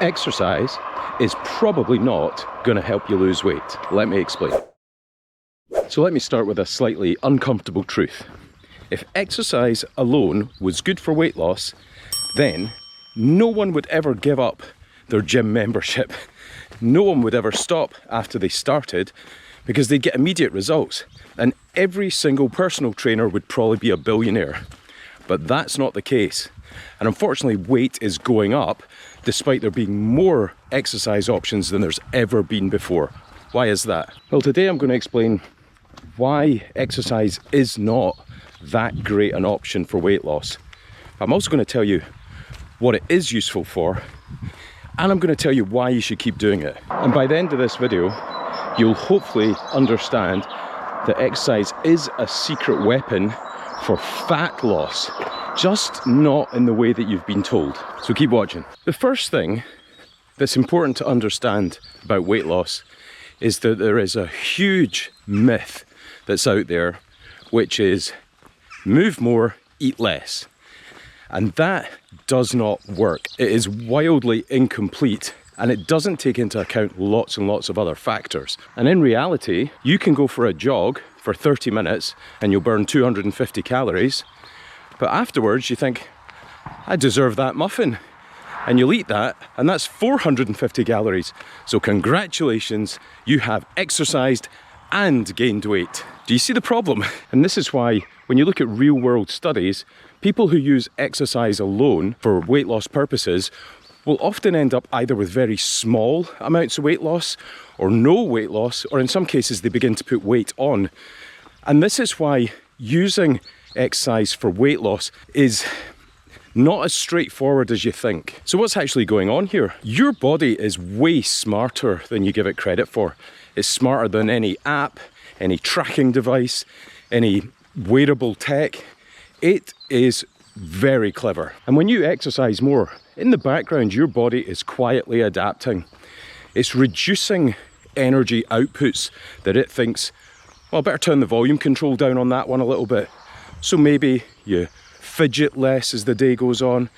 Exercise is probably not going to help you lose weight. Let me explain. So let me start with a slightly uncomfortable truth. If exercise alone was good for weight loss, then no one would ever give up their gym membership. No one would ever stop after they started because they'd get immediate results. And every single personal trainer would probably be a billionaire. But that's not the case. And unfortunately, weight is going up despite there being more exercise options than there's ever been before. Why is that? Well, today I'm going to explain why exercise is not that great an option for weight loss. I'm also going to tell you what it is useful for, and I'm going to tell you why you should keep doing it. And by the end of this video, you'll hopefully understand that exercise is a secret weapon for fat loss, just not in the way that you've been told. So keep watching. The first thing that's important to understand about weight loss is that there is a huge myth that's out there, which is move more, eat less. And that does not work. It is wildly incomplete, and it doesn't take into account lots and lots of other factors. And in reality, you can go for a jog for 30 minutes and you'll burn 250 calories. But afterwards you think, I deserve that muffin. And you'll eat that, and that's 450 calories. So congratulations, you have exercised and gained weight. Do you see the problem? And this is why when you look at real world studies, people who use exercise alone for weight loss purposes will often end up either with very small amounts of weight loss or no weight loss, or in some cases they begin to put weight on. And this is why using exercise for weight loss is not as straightforward as you think. So what's actually going on here? Your body is way smarter than you give it credit for. It's smarter than any app, any tracking device, any wearable tech. It is very clever. And when you exercise more, in the background, your body is quietly adapting. It's reducing energy outputs that it thinks, well, I better turn the volume control down on that one a little bit. So maybe you fidget less as the day goes on.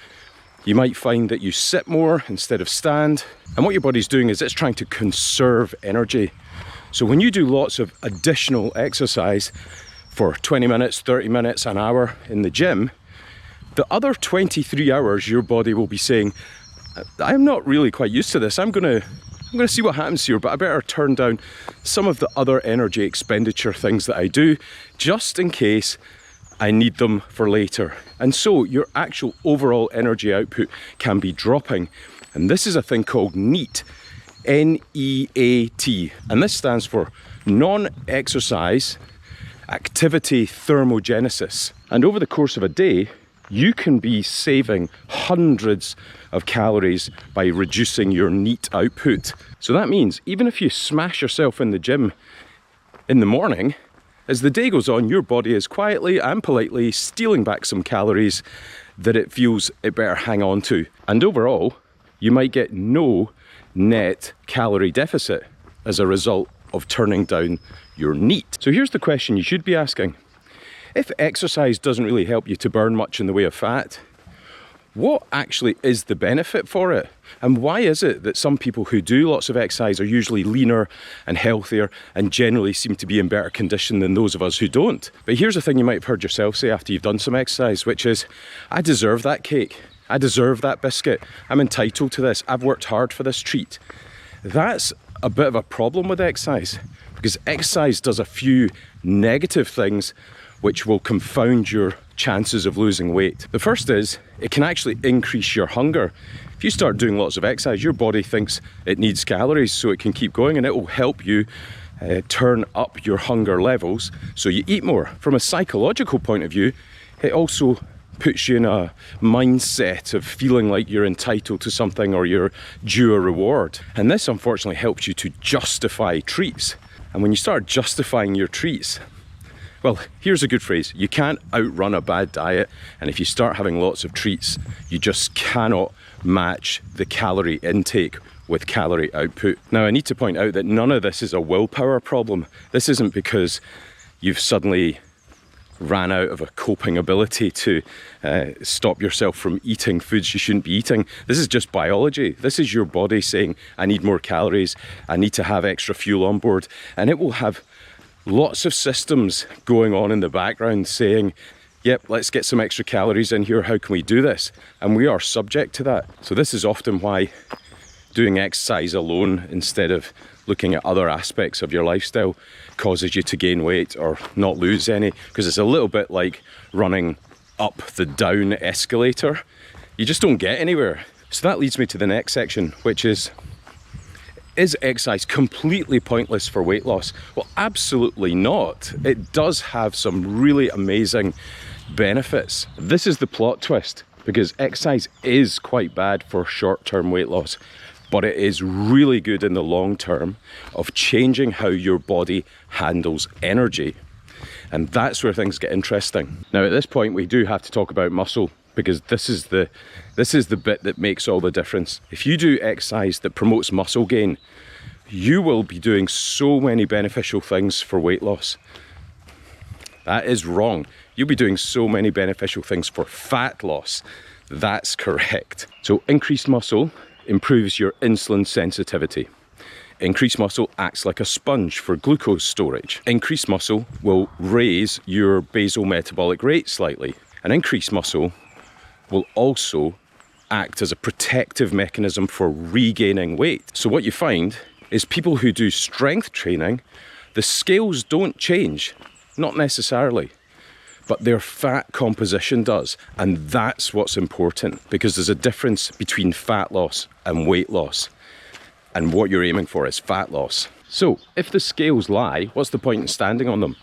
You might find that you sit more instead of stand. And what your body's doing is it's trying to conserve energy. So when you do lots of additional exercise for 20 minutes, 30 minutes, an hour in the gym, the other 23 hours your body will be saying, I'm not really quite used to this. I'm gonna see what happens here, but I better turn down some of the other energy expenditure things that I do, just in case I need them for later. And so your actual overall energy output can be dropping. And this is a thing called NEAT, N-E-A-T. And this stands for non-exercise activity thermogenesis. And over the course of a day, you can be saving hundreds of calories by reducing your NEAT output. So that means even if you smash yourself in the gym in the morning, as the day goes on, your body is quietly and politely stealing back some calories that it feels it better hang on to. And overall, you might get no net calorie deficit as a result of turning down your NEAT. So here's the question you should be asking. If exercise doesn't really help you to burn much in the way of fat, what actually is the benefit for it? And why is it that some people who do lots of exercise are usually leaner and healthier and generally seem to be in better condition than those of us who don't? But here's the thing you might have heard yourself say after you've done some exercise, which is, I deserve that cake. I deserve that biscuit. I'm entitled to this. I've worked hard for this treat. That's a bit of a problem with exercise, because exercise does a few negative things which will confound your chances of losing weight. The first is, it can actually increase your hunger. If you start doing lots of exercise, your body thinks it needs calories so it can keep going, and it will help you turn up your hunger levels so you eat more. From a psychological point of view, it also puts you in a mindset of feeling like you're entitled to something or you're due a reward. And this unfortunately helps you to justify treats. And when you start justifying your treats, well, here's a good phrase. You can't outrun a bad diet. And if you start having lots of treats, you just cannot match the calorie intake with calorie output. Now, I need to point out that none of this is a willpower problem. This isn't because you've suddenly ran out of a coping ability to stop yourself from eating foods you shouldn't be eating. This is just biology. This is your body saying, I need more calories, I need to have extra fuel on board. And it will have lots of systems going on in the background saying, yep, let's get some extra calories in here, how can we do this? And we are subject to that. So this is often why doing exercise alone instead of looking at other aspects of your lifestyle causes you to gain weight or not lose any, because it's a little bit like running up the down escalator. You just don't get anywhere. So that leads me to the next section, which is exercise completely pointless for weight loss? Well, absolutely not. It does have some really amazing benefits. This is the plot twist, because exercise is quite bad for short-term weight loss, but it is really good in the long term of changing how your body handles energy. And that's where things get interesting. Now, at this point, we do have to talk about muscle, because this is the bit that makes all the difference. If you do exercise that promotes muscle gain, you will be doing so many beneficial things for weight loss. That is wrong. You'll be doing so many beneficial things for fat loss. That's correct. So increased muscle improves your insulin sensitivity. Increased muscle acts like a sponge for glucose storage. Increased muscle will raise your basal metabolic rate slightly. And increased muscle will also act as a protective mechanism for regaining weight. So what you find is people who do strength training, the scales don't change, not necessarily, but their fat composition does. And that's what's important, because there's a difference between fat loss and weight loss. And what you're aiming for is fat loss. So if the scales lie, what's the point in standing on them?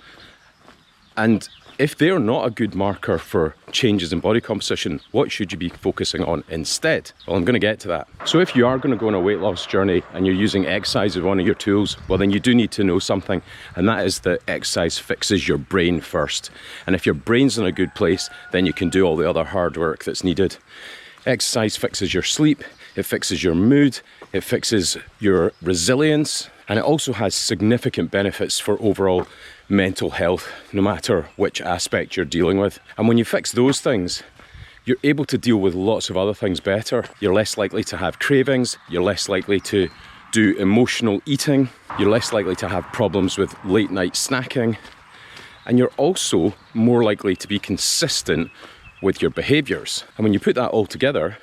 And if they're not a good marker for changes in body composition, what should you be focusing on instead? Well, I'm going to get to that. So if you are going to go on a weight loss journey and you're using exercise as one of your tools, well, then you do need to know something, and that is that exercise fixes your brain first. And if your brain's in a good place, then you can do all the other hard work that's needed. Exercise fixes your sleep, it fixes your mood, it fixes your resilience, and it also has significant benefits for overall mental health, no matter which aspect you're dealing with. And when you fix those things, you're able to deal with lots of other things better. You're less likely to have cravings, you're less likely to do emotional eating, you're less likely to have problems with late night snacking, and you're also more likely to be consistent with your behaviours. And when you put that all together,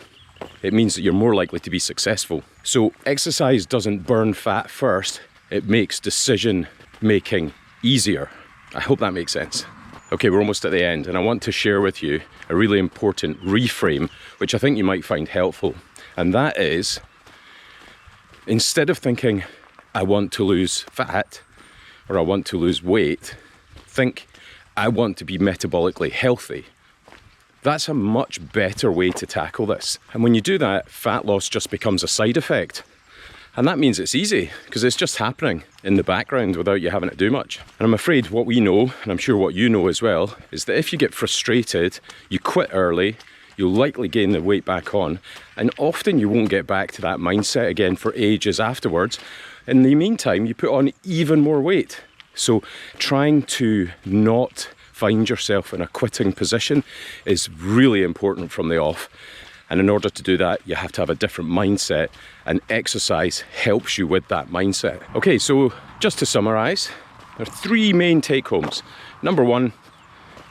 it means that you're more likely to be successful. So exercise doesn't burn fat first, it makes decision making easier. I hope that makes sense. Okay, we're almost at the end, and I want to share with you a really important reframe, which I think you might find helpful. And that is, instead of thinking, I want to lose fat, or I want to lose weight, think, I want to be metabolically healthy. That's a much better way to tackle this. And when you do that, fat loss just becomes a side effect. And that means it's easy, because it's just happening in the background without you having to do much. And I'm afraid what we know, and I'm sure what you know as well, is that if you get frustrated, you quit early, you'll likely gain the weight back on, and often you won't get back to that mindset again for ages afterwards. In the meantime, you put on even more weight. So trying to not find yourself in a quitting position is really important from the off. And in order to do that, you have to have a different mindset, and exercise helps you with that mindset. Okay, so just to summarize, there are three main take-homes. Number one,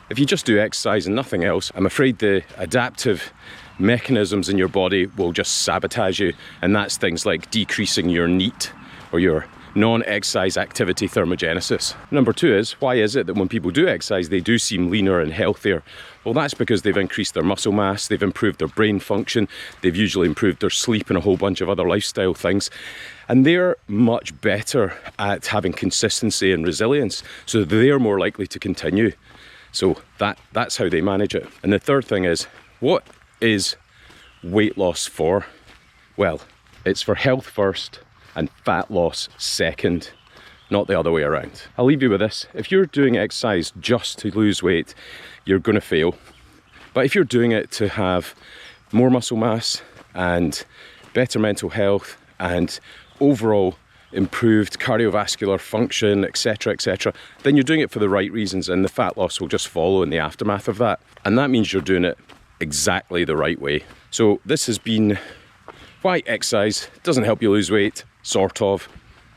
if you just do exercise and nothing else, I'm afraid the adaptive mechanisms in your body will just sabotage you, and that's things like decreasing your NEAT, or your non-exercise activity thermogenesis. Number two is, why is it that when people do exercise, they do seem leaner and healthier? Well, that's because they've increased their muscle mass, they've improved their brain function, they've usually improved their sleep and a whole bunch of other lifestyle things. And they're much better at having consistency and resilience, so they're more likely to continue. So that's how they manage it. And the third thing is, what is weight loss for? Well, it's for health first and fat loss second, not the other way around. I'll leave you with this. If you're doing exercise just to lose weight, you're going to fail. But if you're doing it to have more muscle mass and better mental health and overall improved cardiovascular function, etc., then you're doing it for the right reasons, and the fat loss will just follow in the aftermath of that. And that means you're doing it exactly the right way. So this has been why exercise doesn't help you lose weight, sort of,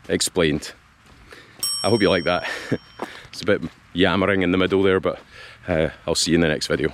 explained. I hope you like that. It's a bit yammering in the middle there, but I'll see you in the next video.